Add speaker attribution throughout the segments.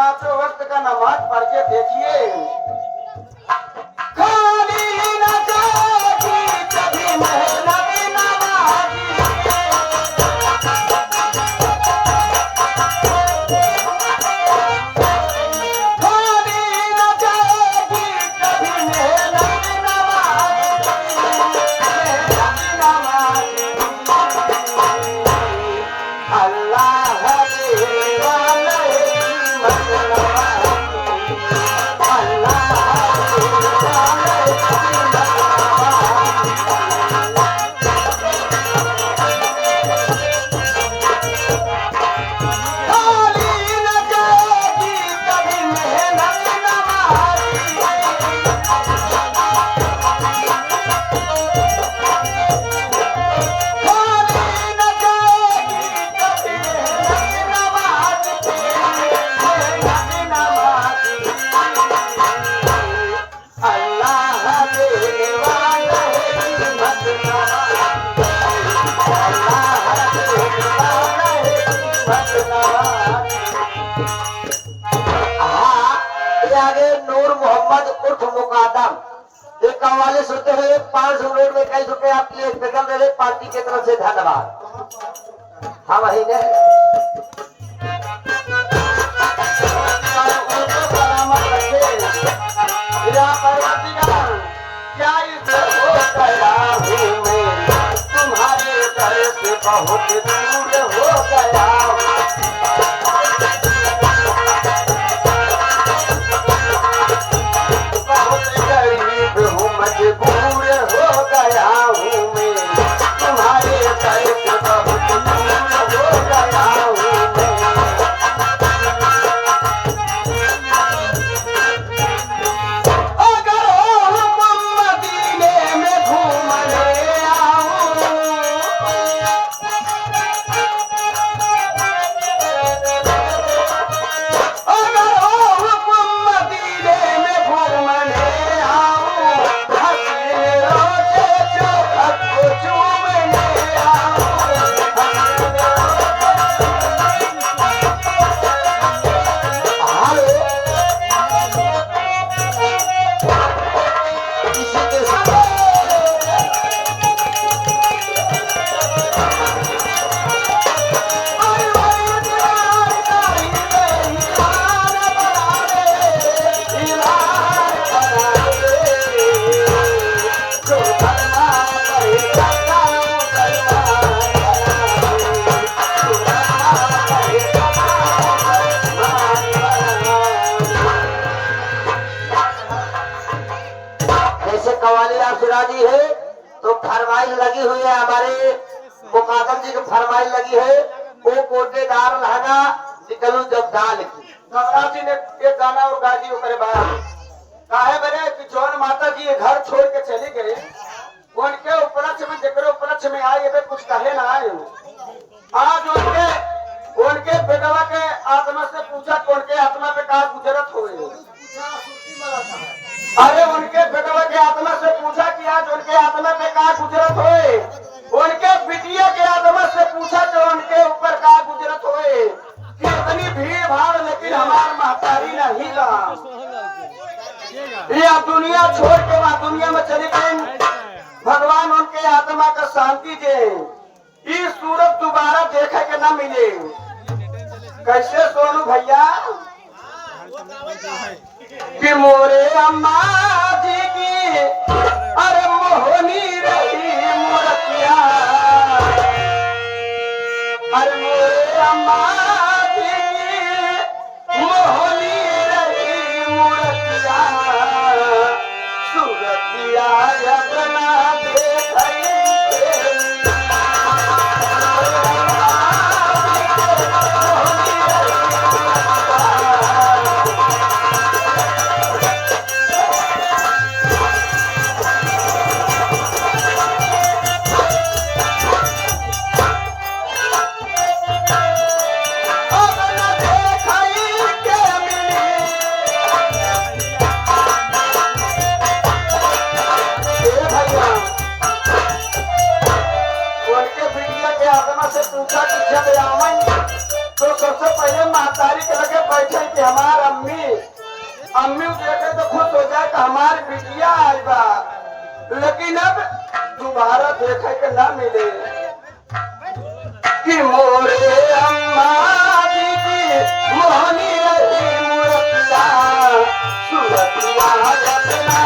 Speaker 1: पांचों वक्त का नमाज पढ़ के देखिए। खाली न जागी कभी मेहनत नवाजी, खाली न जागी कभी मेहनत नवाजी, मेहनत नवाजी। अल्लाह देवाले मत नवाजी, अल्लाह आगे नूर मोहम्मद उर्फ मुकादम एक कव्वाली सुनते हुए 500 नोट में 21 रुपए आपके लिए स्पेशल दे रहे पार्टी की तरफ से धन्यवाद। हाँ वही ने क्या तुम्हारे घर से बहुत दूर हो गया, मजबूर हो गया हूँ मैं, तुम्हारे घर से बहुत दूर हो गया हूँ मैं। अगर हम मदीने में घूमने आऊं, अगर हम मदीने में घूमने कवाली आपसे राजी है तो फरमाइश लगी हुई है, हमारे मुकादम जी की फरमाइश लगी है, वो कोटेदार लहंगा निकलू जब दाल की नवराज जी ने एक गाना और गा दी करे बाहर काहे बरे कि जौन माता जी ये घर छोड़ के चली गई उनके उपलक्ष्य में जकरे उपलक्ष्य में आए वे कुछ कहे ना आए। आज उनके बेटवा के आत्मा से पूछा कि उनके आत्मा पे का गुजरत हो, अरे उनके बेटवा के आत्मा से पूछा कि आज उनके आत्मा पे का गुजरत होए, उनके बिटिया के आत्मा से पूछा कि उनके ऊपर का गुजरत होए, कि इतनी भीड़ भाड़ लेकिन हमार महतारी नहीं रहा, ये दुनिया छोड़ के वहां दुनिया में चली गई। भगवान उनके आत्मा का शांति दे, इस सूरत दोबारा देखे के न मिले। कैसे सोनू भैया कि मोरे अम्मा जी की अरे मोहनी रही मूर्तिया, अरे मोरे अम्मा जी की मोहनी रही मूर्तिया, सूरतिया अपना से पूछा कि जब रावण
Speaker 2: तो सबसे पहले महतारी के लगे बैठे कि हमार अम्मी अम्मी देखे तो खुश हो जाए कि हमारी बिटिया आई बा। लेकिन अब दोबारा देखे के ना मिले कि मोरे अम्मा दीदी मोहनी रही मूर्तिया सूरतिया रत्ना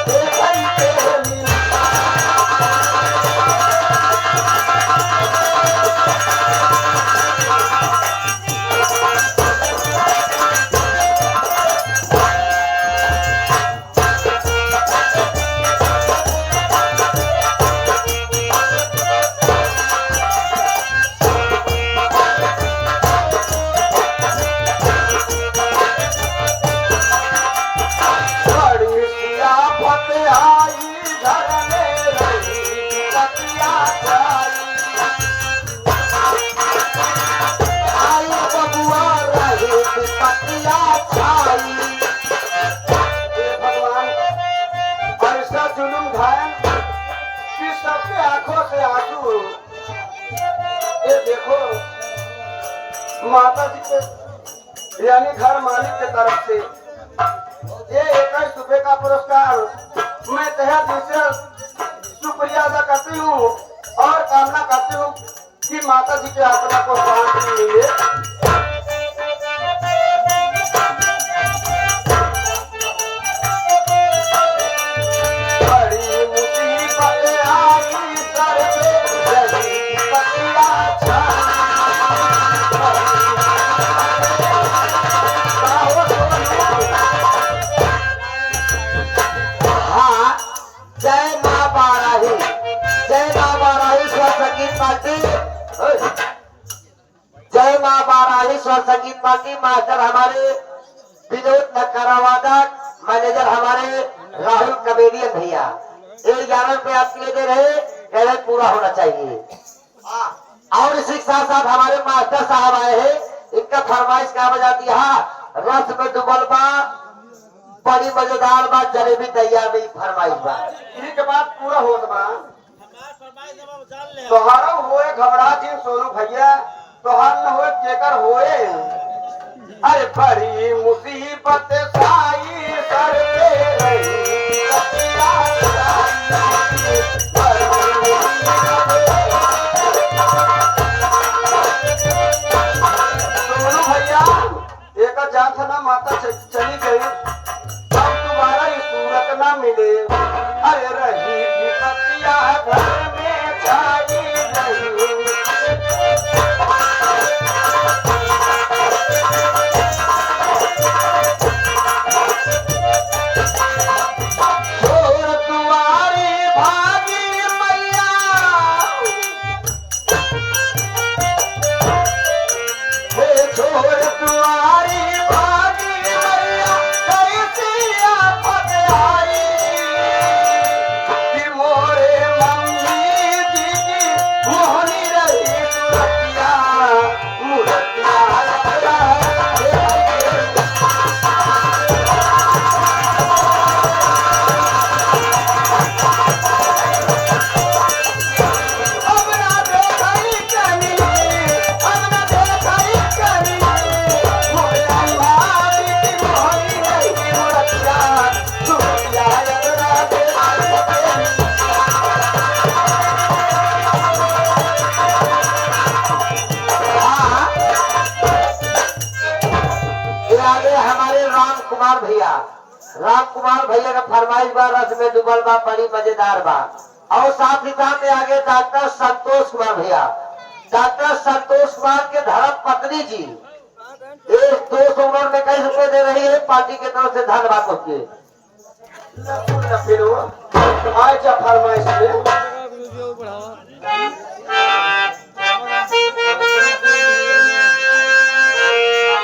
Speaker 2: देखई के मिलता। माता जी के यानी घर मालिक के तरफ से ये 21 रुपए का पुरस्कार मैं तहे दिल से शुक्रिया अदा करती हूँ और कामना करती हूँ कि माता जी के आत्मा को शांति मिले। बड़ी मुसीबत आई सर पे रही पतिया छाई।
Speaker 1: जय माँ बाराही, जय माँ बाराही स्वर संगीत पार्टी, जय माँ बाराही स्वर संगीत पार्टी। मास्टर हमारे विनोद नकारावादक, मैनेजर हमारे राहुल कमेडियन भैया। 11 रुपए आपके लिए दे रहे, कह रहे पूरा होना चाहिए। और इसी के साथ साथ हमारे मास्टर साहब आए हैं, इनका फरमाइश क्या बजाती है, रस में डुबल बा बड़ी मजेदार बात जलेबी तैयार नहीं फरमाइश बा।
Speaker 2: इन्हीं के बाद पूरा होत बा। तोहारा होए घबरा जी सोनू भैया, तोहार न होए केकर होए। अरे बड़ी मुसीबत साई सर पे रही रतिया छाई। बड़ी सोनू भैया एक जात ना माता चली गई, अब दोबारा ये सूरत ना मिले। अरे रही विपत्तिया घर में छाई रही। छोड़ तुम्हारी भागी मैया छोड़ तुम्हारी भागी मैया कैसी आफत आई कि मोरे मम्मी जी की मोहनी रही सूरतिया मूर्तिया अब ना देखाई कनी, अब ना देखाई कनी। मोरे अम्मा जी की मोहनी रही मूर्तिया सूरतिया रत्ना देखई के
Speaker 1: ये आगे हमारे राम कुमार भैया, राम कुमार भैया का फरमाइश बा, रस में डुबल बा बड़ी मजेदार बा। और साथ ही साथ में आगे डॉक्टर संतोष कुमार भैया, डॉक्टर संतोष कुमार के धर्म पत्नी जी 200 में 21 रुपए दे रही है, पार्टी की तरफ से धन्यवाद होती है।
Speaker 2: न फिर वो आए जा फरमाइश में।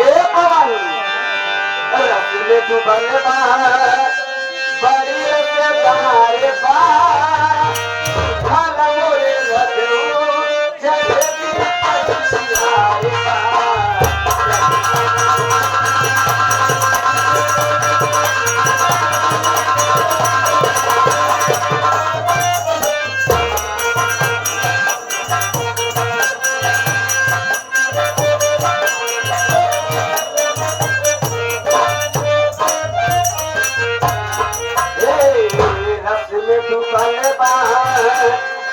Speaker 2: ए पवन रस में डूबल बा बड़ी से तुम्हारे बा भला मोरे रतू जलेबी तैयार बा। भले बाहर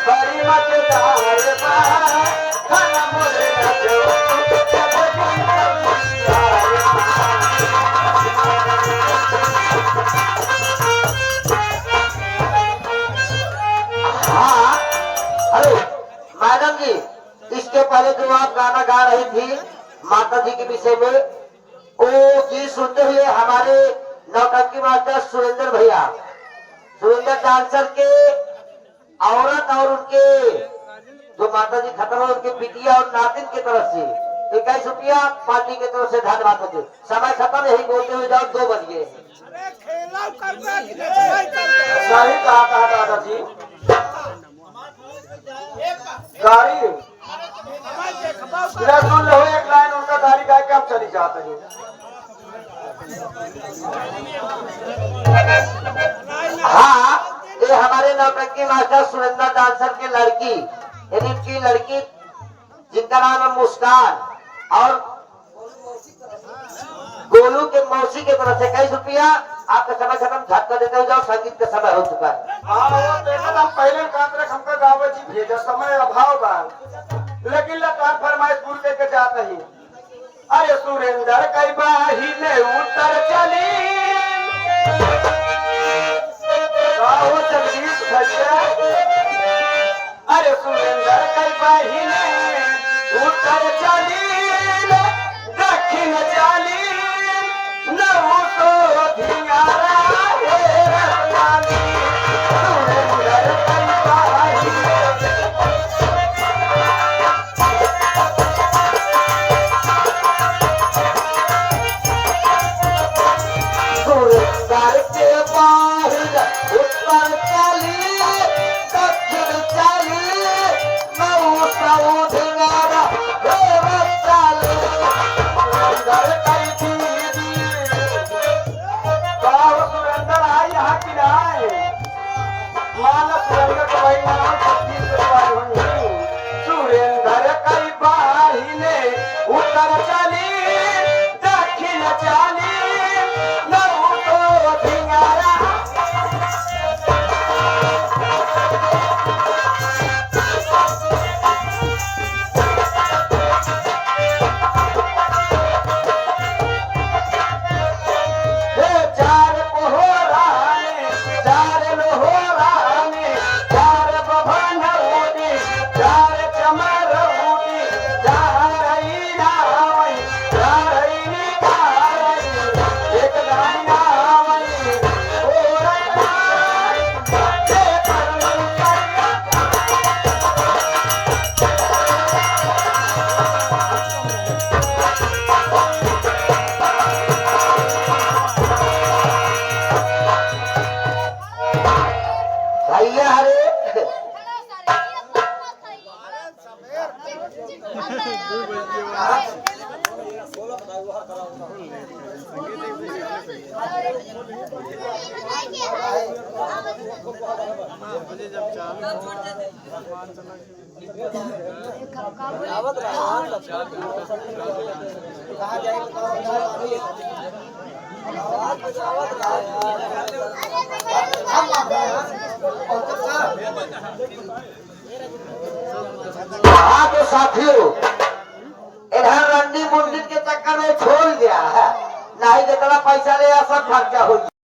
Speaker 2: बड़ी मजेदार बाहर खाना मोरे नचो
Speaker 1: हाँ हेलो मैडम जी, इसके पहले जो आप गाना गा रही थी माता जी के विषय में, वो गीत सुनते हुए हमारे नौटंकी मास्टर सुरेंद्र भैया, सुरेंद्र डांसर के औरत और उनके जो माता जी खत्म हो उनके बिटिया और नातिन की तरफ से 21 रुपया पार्टी की तरफ से धन्यवाद होते। समय खत्म, यही बोलते हुए जाओ 2 बज गए।
Speaker 2: सही कहा दादाजी। गाड़ी सुन लो एक लाइन उनका गाड़ी गा के हम चली जाते हैं।
Speaker 1: हाँ, ये हमारे नौटंकी मास्टर सुरेंद्र डांसर की लड़की, यानी इनकी लड़की जिनका नाम है मुस्कान और गोलू के मौसी की तरफ से 21 रुपया आपका समय खत्म, झटका देते हो जाओ, संगीत का समय हो चुका है।
Speaker 2: हाँ वो देखा हम पहले कांतरे हमका गावे जी भेजा समय अभाव बा, लेकिन लतार फरमाइश पूरी करके जाते ही। अरे सुरेंद्र कई बाही ने उत्तर चली गाओ जगदीश भैया। अरे सुरेंद्र कई बाही ने उत्तर चली दक्षिण चली नौ तो धियारा हे रत्नानी सुरेंद्र कई बाही
Speaker 1: सुरेंद्र के बाहिर उत्तर चली दक्षिण चली नौ सौ धियारा हे रत्नानी
Speaker 2: सुरेंद्र कई दीदी गाओ सुरेंद्र आई यहाँ की राय माला सुरेंद्र को भाई नाम छत्तीस हुई। सुरेंद्र कई बाही ने उत्तर चली दक्षिण चली नौ तो धियारा चार पोहराने चार लोहराने चार बभन उड़ी चार चमर उड़ी चार नावई चार निकाई एक नावई ओरा जे
Speaker 1: भैया हरे हाँ तो साथियों, इधर रंडी मुंडी के चक्कर में छोड़ दिया है, नहीं जितना पैसा ले सब खर्चा हो